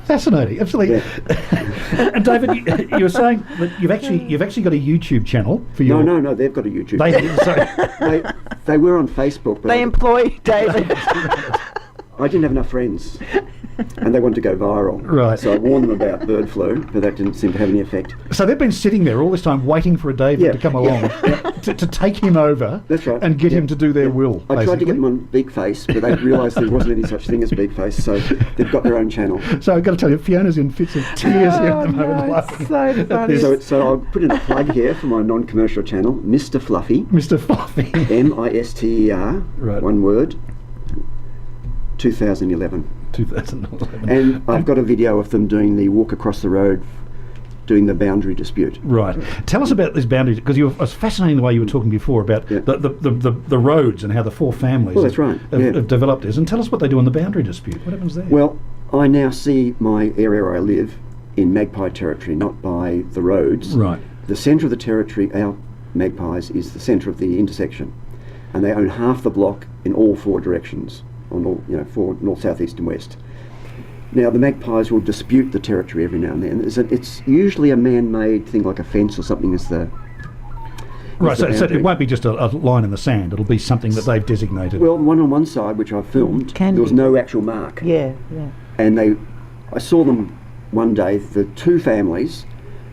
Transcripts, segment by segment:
Fascinating, absolutely. Yeah. And David, you were saying that you've actually got a YouTube channel for your... No, they've got a YouTube channel. They were on Facebook. But they employ David. I didn't have enough friends, and they wanted to go viral. Right. So I warned them about bird flu, but that didn't seem to have any effect. So they've been sitting there all this time waiting for a David to come along to take him over. That's right. And get him to do their will. I tried to get them on Beak Face, but they realised there wasn't any such thing as Beak Face, so they've got their own channel. So I've got to tell you, Fiona's in fits of tears here at the moment. It's so funny. So I'll put in a plug here for my non-commercial channel, Mr. Fluffy. Mr. Fluffy. M-I-S-T-E-R, right. one word, 2011. 2011. And I've got a video of them doing the walk across the road, doing the boundary dispute. Right. Tell us about this boundary, because it was fascinating the way you were talking before about the roads and how the four families have developed this. And tell us what they do on the boundary dispute. What happens there? Well, I now see my area where I live in magpie territory, not by the roads. Right. The centre of the territory, our magpies, is the centre of the intersection. And they own half the block in all four directions, on all, four north, south, east and west. Now the magpies will dispute the territory every now and then. It's usually a man-made thing like a fence or something as the... Right, so it won't be just a line in the sand, it'll be something that they've designated. Well, one on one side, which I filmed, there was no actual mark. Yeah. And I saw them one day, the two families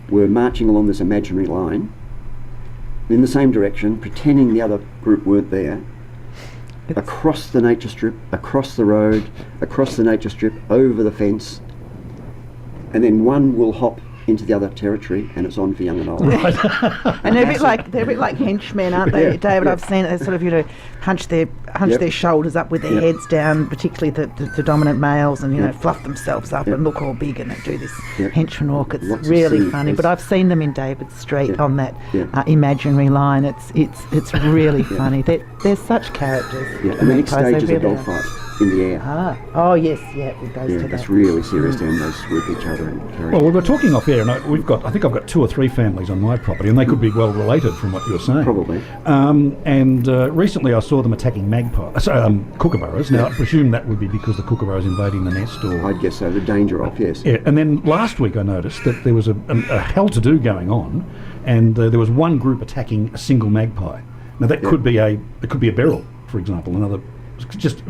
were marching along this imaginary line in the same direction, pretending the other group weren't there, across the nature strip, across the road, across the nature strip, over the fence, and then one will hop into the other territory, and it's on for young and old. Right. And they're a bit like henchmen, aren't they, David? Yeah. I've seen it. They sort of hunch their shoulders up with their heads down, particularly the dominant males, and fluff themselves up and look all big, and they do this henchman walk. It's really funny. But I've seen them in David Street on that imaginary line. It's really funny. They're such characters. Yeah. And the next stage is a dogfight in the air. Oh yes, it goes to that. That's really serious. Down they swoop each other and carry. Well, we were talking off air, and I think I've got 2 or 3 families on my property, and they could be well related from what you're saying. Probably. And recently I saw them attacking kookaburras. Now I presume that would be because the kookaburra's invading the nest, or I'd guess so. The danger of, yes. Yeah. And then last week I noticed that there was a hell-to-do going on, and there was one group attacking a single magpie. Now that could be a beryl, for example, another just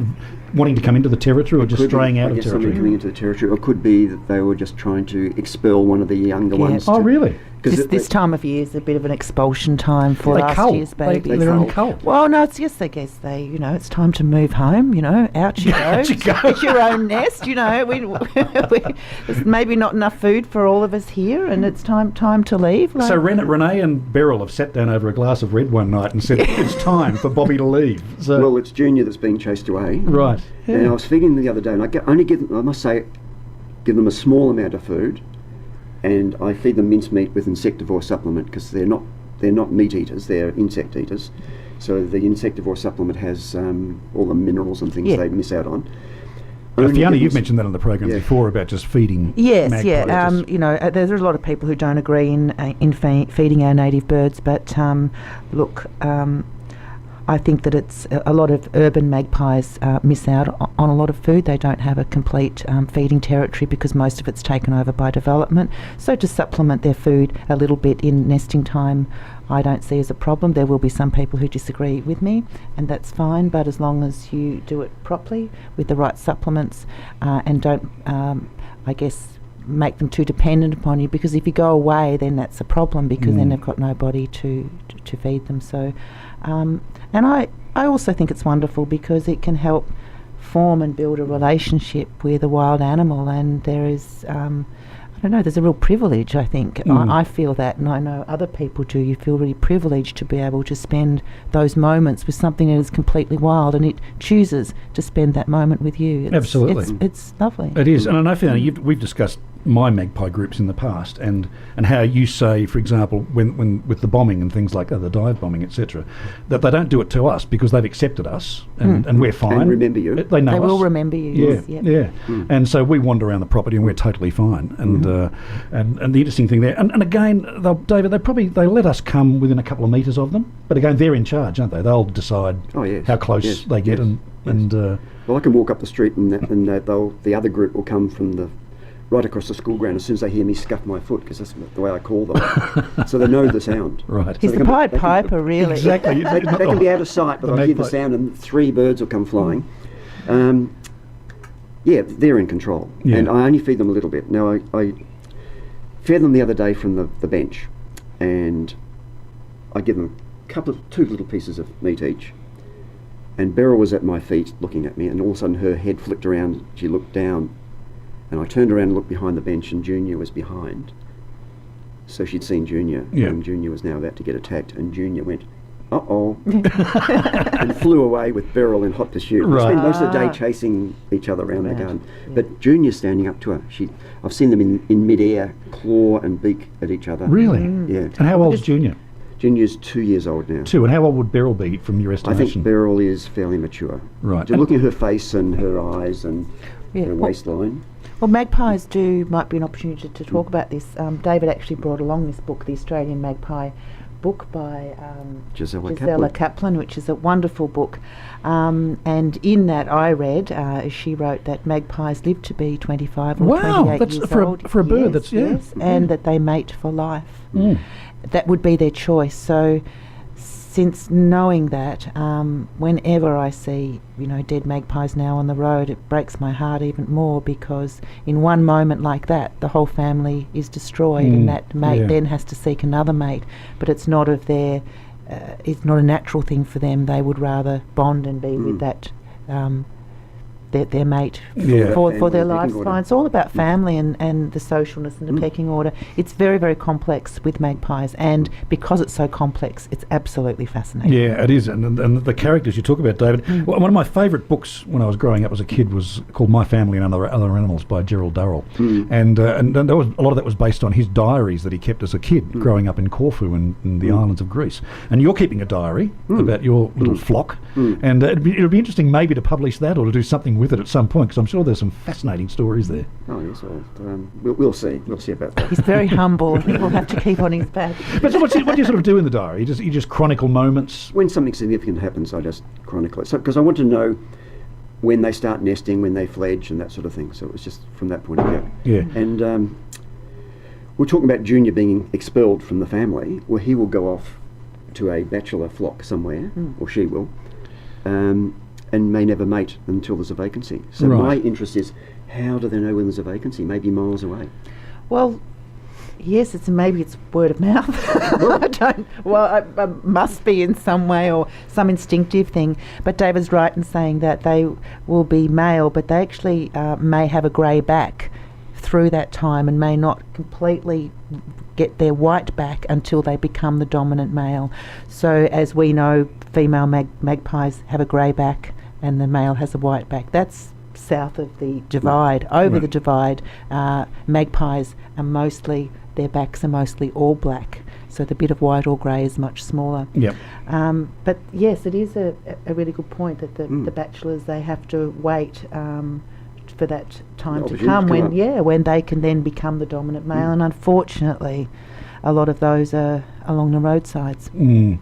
wanting to come into the territory, or just straying out of territory. Somebody coming into the territory, or it could be that they were just trying to expel one of the younger ones. Oh, really? This time of year is a bit of an expulsion time for last year's babies. They're in cull. Well, no, I guess they, it's time to move home. Out you go. Out you go. Get your own nest. There's maybe not enough food for all of us here, and it's time to leave. So Renee and Beryl have sat down over a glass of red one night and said it's time for Bobby to leave. So, well, it's Junior that's being chased away. Right. Yeah. And I was feeding them the other day, and I give them a small amount of food. And I feed them mincemeat with insectivore supplement, because they're not meat eaters, they're insect eaters. So the insectivore supplement has all the minerals and things they miss out on. Fiona, you've mentioned that on the program before about just feeding. Yes, there's a lot of people who don't agree in feeding our native birds, but look. I think that it's a lot of urban magpies miss out on a lot of food. They don't have a complete feeding territory because most of it's taken over by development. So to supplement their food a little bit in nesting time, I don't see as a problem. There will be some people who disagree with me, and that's fine, but as long as you do it properly with the right supplements and don't, make them too dependent upon you, because if you go away, then that's a problem, because then they've got nobody to feed them. So and I also think it's wonderful because it can help form and build a relationship with a wild animal, and there is there's a real privilege, I think. I feel that, and I know other people do. You feel really privileged to be able to spend those moments with something that is completely wild, and it chooses to spend that moment with you. Absolutely. It's lovely. It is. And I know, Fiona, we've discussed my magpie groups in the past, and how you say, for example, when with the bombing and things like that, the dive bombing, etc., that they don't do it to us because they've accepted us and we're fine. And remember you. They know they us. will remember you. Yeah. And so we wander around the property and we're totally fine. And and the interesting thing there, and again, David, they let us come within a couple of metres of them, but again, they're in charge, aren't they? They'll decide how close they get, and well, I can walk up the street and the other group will come from the right across the school ground as soon as they hear me scuff my foot, because that's the way I call them. So they know the sound. Right. He's So the Pied Piper, really. Exactly. They can be out of sight, but The I hear the magpie. sound and 3 birds will come flying. Yeah, they're in control. Yeah. And I only feed them a little bit. Now, I fed them the other day from the bench, and I give them 2 little pieces of meat each. And Beryl was at my feet looking at me, and all of a sudden her head flicked around, she looked down, and I turned around and looked behind the bench, and Junior was behind. So she'd seen Junior, Yeah. and Junior was now about to get attacked, and Junior went, uh-oh, and flew away with Beryl in hot pursuit. We Right. spent most of the day chasing each other around the Right. garden. Yeah. But Junior's standing up to her. I've seen them in mid-air, claw and beak at each other. Really? Yeah. And how old's Junior? Junior's 2 years old now. 2. And how old would Beryl be from your I estimation? think Beryl is fairly mature. Right. Just looking at her face and her eyes and Yeah. her waistline. Well, magpies might be an opportunity to talk about this. David actually brought along this book, the Australian Magpie book by Gisela Kaplan, which is a wonderful book. And in that I read, she wrote that magpies live to be 25 or Wow, 28 that's years for old. a bird, Yes, that's- yeah. yes, and that they mate for life. Mm. That would be their choice. So since knowing that, whenever I see, dead magpies now on the road, it breaks my heart even more, because in one moment like that, the whole family is destroyed, and that mate yeah. then has to seek another mate. But it's not it's not a natural thing for them. They would rather bond and be with that their mate Yeah. for Family, their pecking order. lifespan. It's all about family and the socialness and the pecking order. It's very, very complex with magpies, and because it's so complex, it's absolutely fascinating. Yeah, it is. And the characters you talk about, David. One of my favourite books when I was growing up as a kid was called My Family and Other Animals by Gerald Durrell. And there was a lot of that was based on his diaries that he kept as a kid growing up in Corfu and the islands of Greece. And you're keeping a diary about your little flock. And it'd be interesting maybe to publish that or to do something with it at some point, because I'm sure there's some fascinating stories there. Oh, yes, well, we'll see. We'll see about that. He's very humble. I think we'll have to keep on his back. But so what do you sort of do in the diary? You just chronicle moments? When something significant happens, I just chronicle it. Because I want to know when they start nesting, when they fledge, and that sort of thing. So it was just from that point of view. Yeah. And we're talking about Junior being expelled from the family. Well, he will go off to a bachelor flock somewhere, or she will, and may never mate until there's a vacancy. So Right. my interest is, how do they know when there's a vacancy? Maybe miles away. Well, yes, maybe it's word of mouth. I don't. Well, I must be in some way or some instinctive thing. But David's right in saying that they will be male, but they actually may have a grey back through that time and may not completely get their white back until they become the dominant male. So as we know, female magpies have a grey back and the male has a white back. That's south of the divide. Over Right. the divide, magpies are mostly, their backs are mostly all black. So the bit of white or grey is much smaller. Yep. But yes, it is a really good point that the bachelors, they have to wait for that time to Opportunity come to come up. when they can then become the dominant male. And unfortunately, a lot of those are along the roadsides. Mm.